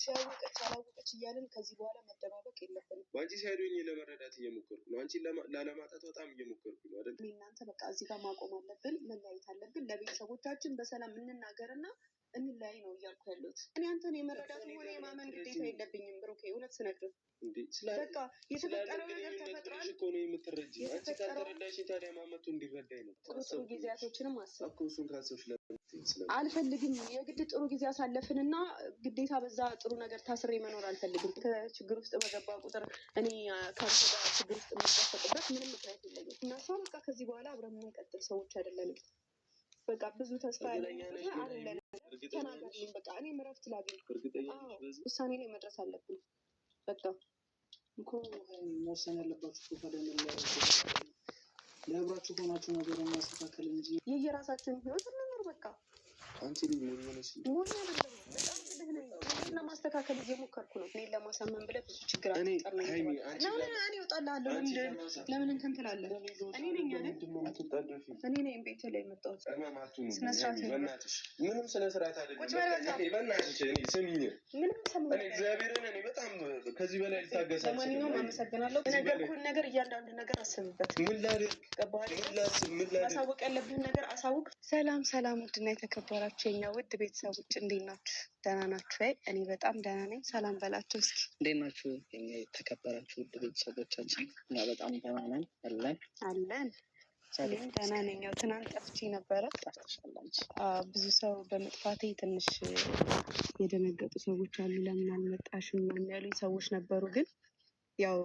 ሲያወቀች አላወቀች እያልን ከዚህ በኋላ መደባበቅ የለብንም። አንቺ ሳይዶኝ ለመረዳት እየሞከርኩ ነው። አንቺን ላለማጣት በጣም እየሞከርኩ ነው አይደል? እናንተ በቃ እዚህ ጋር ማቆም አለብን፣ መለያየት አለብን። ለቤተሰቦቻችን በሰላም እንናገርና እንለያይ ነው እያልኩ ያለሁት። እኔ አንተን የመረዳትም ሆነ የማመን ግዴታ የለብኝም ብሩኬ፣ እውነት ስነግርህ በቃ የተፈጠረው ነገር ተፈጥሯል እኮ ነው የምትረጂ። አንቺ ካልተረዳሽ ታዲያ ማመቱ እንዲረዳኝ ነው። ጥሩ ጊዜያቶችንም አስብ እኮ እሱን ካሰብሽ አልፈልግም። የግድ ጥሩ ጊዜ አሳለፍንና ግዴታ በዛ ጥሩ ነገር ታስሬ መኖር አልፈልግም። ከችግር ውስጥ በገባ ቁጥር እኔ ከአንተ ጋር ችግር ውስጥ የምጋፈጥበት ምንም ምክንያት የለኝም። እና እሷ በቃ ከዚህ በኋላ አብረን የምንቀጥል ሰዎች አይደለንም። በቃ ብዙ ተስፋ አይደለንም። ተናገርልኝ በቃ እኔም እረፍት ላግኝ። ውሳኔ ላይ መድረስ አለብን። በቃ እኮ መወሰን ያለባችሁ ለአብራችሁ ሆናችሁ ነገር ማስተካከል እንጂ የየራሳችን ህይወት እንኖር። በቃ አንቺ ልጅ ሞኝ አይደለም። በጣም ልህነኝ ለማስተካከል እየሞከርኩ ነው። እኔን ለማሳመን ብለህ ብዙ ችግር አትጠርነኝ። እኔ እወጣልሃለሁ። ለምን እንትን ትላለህ? እኔ ነኝ እኔ ነኝ ቤት ላይ የመጣሁት። ስነስርዓት ምንም ስነስርዓት አይደለም። በእናትሽ ስሚኝ፣ እግዚአብሔርን እኔ በጣም ከዚህ በላይ ልታገስ። ለማንኛውም አመሰግናለሁ። የነገርኩህን ነገር እያንዳንዱ ነገር አስብበት። ምን ላድርግ? ማሳወቅ ያለብህን ነገር አሳውቅ። ሰላም ውድና የተከበራችሁ የኛ ውድ ቤተሰቦች እንዴት ናችሁ? ደህና ናችሁ? እኔ በጣም ደህና ነኝ። ሰላም በላቸው እስኪ። እንዴት ናችሁ የኛ የተከበራችሁ ውድ ቤተሰቦቻችን? እኛ በጣም ደህና ነን አለን። እኔም ደህና ነኝ። ያው ትናንት ጠፍቼ ነበረ። ብዙ ሰው በመጥፋቴ ትንሽ የደነገጡ ሰዎች አሉ። ለምን አልመጣሽም ምናምን ያሉኝ ሰዎች ነበሩ። ግን ያው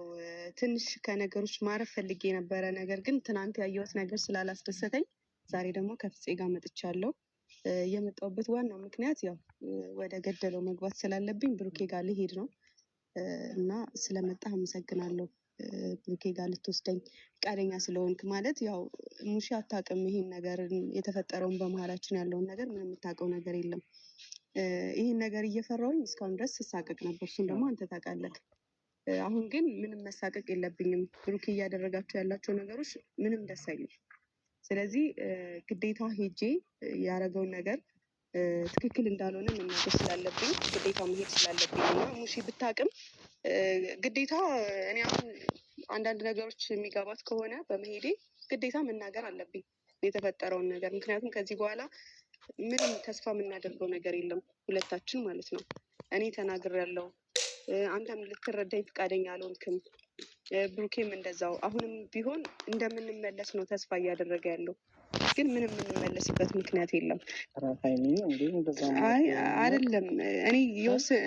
ትንሽ ከነገሮች ማረፍ ፈልጌ ነበረ። ነገር ግን ትናንት ያየሁት ነገር ስላላስደሰተኝ ዛሬ ደግሞ ከፍፄ ጋር መጥቻለሁ። የመጣሁበት ዋናው ምክንያት ያው ወደ ገደለው መግባት ስላለብኝ ብሩኬ ጋር ልሄድ ነው እና ስለመጣህ አመሰግናለሁ። ብሩኬ ጋር ልትወስደኝ ፈቃደኛ ስለሆንክ። ማለት ያው ሙሺ አታውቅም ይሄን ነገር፣ የተፈጠረውን በመሀላችን ያለውን ነገር ምንም የምታውቀው ነገር የለም። ይህን ነገር እየፈራሁኝ እስካሁን ድረስ ስሳቀቅ ነበር። እሱን ደግሞ አንተ ታውቃለህ። አሁን ግን ምንም መሳቀቅ የለብኝም። ብሩኬ እያደረጋቸው ያላቸው ነገሮች ምንም ደስ አይልም። ስለዚህ ግዴታ ሄጄ ያደረገውን ነገር ትክክል እንዳልሆነ መናገር ስላለብኝ ግዴታ መሄድ ስላለብኝ እና ሙሺ ብታውቅም ግዴታ እኔ አሁን አንዳንድ ነገሮች የሚገባት ከሆነ በመሄዴ ግዴታ መናገር አለብኝ የተፈጠረውን ነገር። ምክንያቱም ከዚህ በኋላ ምንም ተስፋ የምናደርገው ነገር የለም ሁለታችን ማለት ነው። እኔ ተናግሬያለሁ። አንተም ልትረዳኝ ፈቃደኛ አልሆንክም። ብሩኬም እንደዛው። አሁንም ቢሆን እንደምንመለስ ነው ተስፋ እያደረገ ያለው፣ ግን ምንም የምንመለስበት ምክንያት የለም። አይ አይደለም፣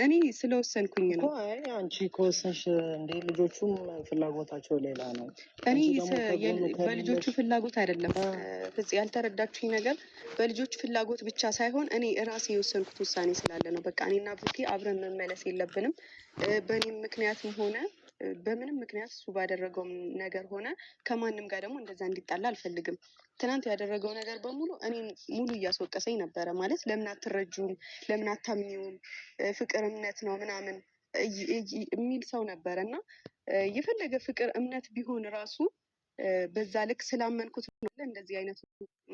እኔ ስለወሰንኩኝ ነው። አንቺ ከወሰንሽ እንደ ልጆቹም ፍላጎታቸው ሌላ ነው። እኔ በልጆቹ ፍላጎት አይደለም ፍፄ፣ ያልተረዳችሁኝ ነገር በልጆቹ ፍላጎት ብቻ ሳይሆን እኔ እራሴ የወሰንኩት ውሳኔ ስላለ ነው። በቃ እኔና ብሩኬ አብረን መመለስ የለብንም። በእኔም ምክንያትም ሆነ በምንም ምክንያት እሱ ባደረገው ነገር ሆነ ከማንም ጋር ደግሞ እንደዛ እንዲጣላ አልፈልግም። ትናንት ያደረገው ነገር በሙሉ እኔን ሙሉ እያስወቀሰኝ ነበረ። ማለት ለምን አትረጁም፣ ለምን አታምኚውም፣ ፍቅር እምነት ነው ምናምን የሚል ሰው ነበረ እና የፈለገ ፍቅር እምነት ቢሆን ራሱ በዛ ልክ ስላመንኩት እንደዚህ አይነት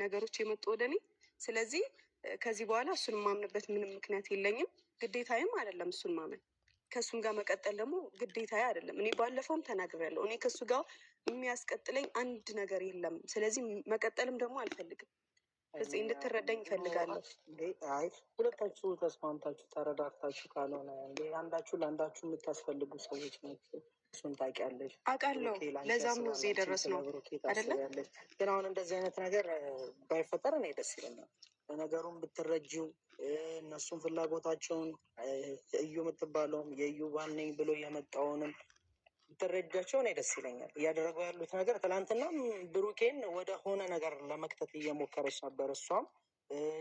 ነገሮች የመጡ ወደ እኔ። ስለዚህ ከዚህ በኋላ እሱን የማምንበት ምንም ምክንያት የለኝም። ግዴታዬም አይደለም እሱን ማመን። ከእሱም ጋር መቀጠል ደግሞ ግዴታዬ አይደለም። እኔ ባለፈውም ተናግሬያለሁ። እኔ ከእሱ ጋር የሚያስቀጥለኝ አንድ ነገር የለም። ስለዚህ መቀጠልም ደግሞ አልፈልግም። ፍፄ እንድትረዳኝ እፈልጋለሁ። አይ ሁለታችሁ ተስማምታችሁ ተረዳርታችሁ ካልሆነ አንዳችሁ ለአንዳችሁ የምታስፈልጉ ሰዎች ናቸው። እሱን ታውቂያለሽ። አውቃለሁ። ለዛም ነው እዚህ የደረስነው አይደለ? ግን አሁን እንደዚህ አይነት ነገር ባይፈጠር እኔ ደስ ይለኛል። ነገሩን ብትረጂው እነሱን ፍላጎታቸውን እዩ የምትባለውም የእዩ ባል ነኝ ብሎ የመጣውንም ብትረጃቸው እኔ ደስ ይለኛል። እያደረጉ ያሉት ነገር ትናንትና ብሩኬን ወደ ሆነ ነገር ለመክተት እየሞከረች ነበር። እሷም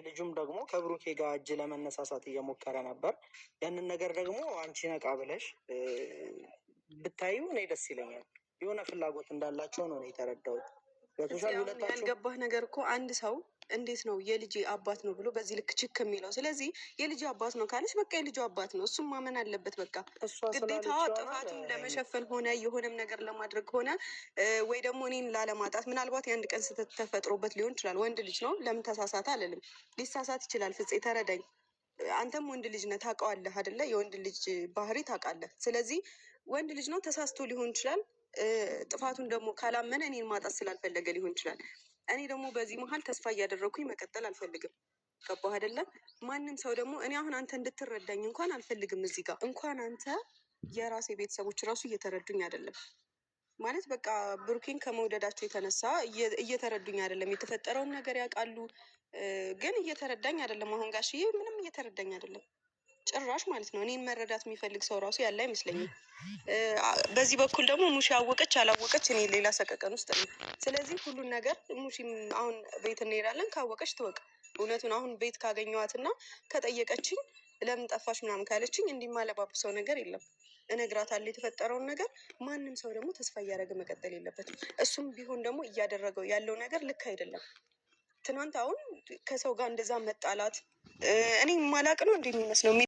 ልጁም ደግሞ ከብሩኬ ጋር እጅ ለመነሳሳት እየሞከረ ነበር። ያንን ነገር ደግሞ አንቺ ነቃ ብለሽ ብታዩ እኔ ደስ ይለኛል። የሆነ ፍላጎት እንዳላቸው ነው የተረዳሁት። ያልገባህ ነገር እኮ አንድ ሰው እንዴት ነው የልጅ አባት ነው ብሎ በዚህ ልክ ችክ የሚለው? ስለዚህ የልጅ አባት ነው ካለች በቃ የልጅ አባት ነው፣ እሱም ማመን አለበት። በቃ ግዴታ ጥፋቱን ለመሸፈን ሆነ የሆነም ነገር ለማድረግ ሆነ ወይ ደግሞ እኔን ላለማጣት ምናልባት የአንድ ቀን ስህተት ተፈጥሮበት ሊሆን ይችላል። ወንድ ልጅ ነው፣ ለምን ተሳሳተ አልልም። ሊሳሳት ይችላል። ፍፄ ተረዳኝ። አንተም ወንድ ልጅ ነህ ታውቀዋለህ አይደለ? የወንድ ልጅ ባህሪ ታውቃለህ። ስለዚህ ወንድ ልጅ ነው ተሳስቶ ሊሆን ይችላል። ጥፋቱን ደግሞ ካላመነ እኔን ማጣት ስላልፈለገ ሊሆን ይችላል። እኔ ደግሞ በዚህ መሀል ተስፋ እያደረግኩኝ መቀጠል አልፈልግም። ገባህ አይደለም? ማንም ሰው ደግሞ እኔ አሁን አንተ እንድትረዳኝ እንኳን አልፈልግም። እዚህ ጋር እንኳን አንተ የራሴ ቤተሰቦች ራሱ እየተረዱኝ አይደለም። ማለት በቃ ብሩኬን ከመውደዳቸው የተነሳ እየተረዱኝ አይደለም። የተፈጠረውን ነገር ያውቃሉ፣ ግን እየተረዳኝ አይደለም። አሁን ጋሽዬ ምንም እየተረዳኝ አይደለም ጭራሽ ማለት ነው። እኔን መረዳት የሚፈልግ ሰው ራሱ ያለ አይመስለኝም። በዚህ በኩል ደግሞ ሙሽ አወቀች አላወቀች እኔ ሌላ ሰቀቀን ውስጥ ነው። ስለዚህ ሁሉን ነገር ሙሽም አሁን ቤት እንሄዳለን፣ ካወቀች ትወቅ እውነቱን። አሁን ቤት ካገኘዋትና ከጠየቀችኝ ለምን ጠፋሽ ምናምን ካለችኝ እንዲማለባብሰው ነገር የለም፣ እነግራታለሁ የተፈጠረውን ነገር። ማንም ሰው ደግሞ ተስፋ እያደረገ መቀጠል የለበትም። እሱም ቢሆን ደግሞ እያደረገው ያለው ነገር ልክ አይደለም። ትናንት አሁን ከሰው ጋር እንደዛ መጣላት እኔ ማላቅ ነው እንደሚመስለው